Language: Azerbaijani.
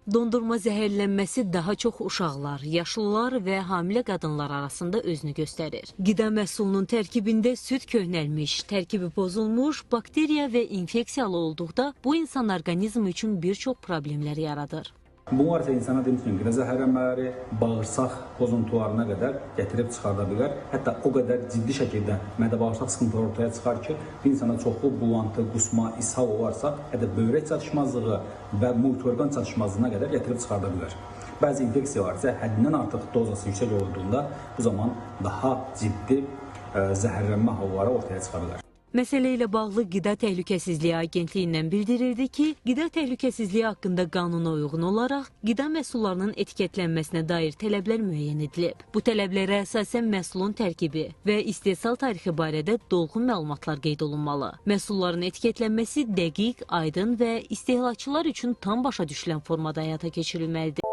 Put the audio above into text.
Dondurma zəhərlənməsi daha çox uşaqlar, yaşlılar və hamilə qadınlar arasında özünü göstərir. Qida məhsulunun tərkibində süd köhnəlmiş, tərkibi pozulmuş, bakteriya və infeksiyalı olduqda bu insan orqanizmi üçün bir çox problemlər yaradır. Bunlar isə insana demişəm, qida zəhərlənmələri bağırsaq pozuntularına qədər gətirib çıxarda bilər. Hətta o qədər ciddi şəkildə mədə-bağırsaq sıxıntıları ortaya çıxar ki, bir insana çoxlu bulantı, qusma, ishal olarsa, hətta böyrək çatışmazlığı və multiorqan çatışmazlığına qədər gətirib çıxarda bilər. Bəzi infeksiyalar isə həddindən artıq dozası yüksək olduğunda bu zaman daha ciddi zəhərlənmə halları ortaya çıxa bilər. Məsələ ilə bağlı Qida Təhlükəsizliyi Agentliyindən bildirildi ki, qida təhlükəsizliyi haqqında qanuna uyğun olaraq qida məhsullarının etiketlənməsinə dair tələblər müəyyən edilib. Bu tələblərə əsasən məhsulun tərkibi və istehsal tarixi barədə dolğun məlumatlar qeyd olunmalı. Məhsulların etiketlənməsi dəqiq, aydın və istehlakçılar üçün tam başa düşülən formada həyata keçirilməlidir.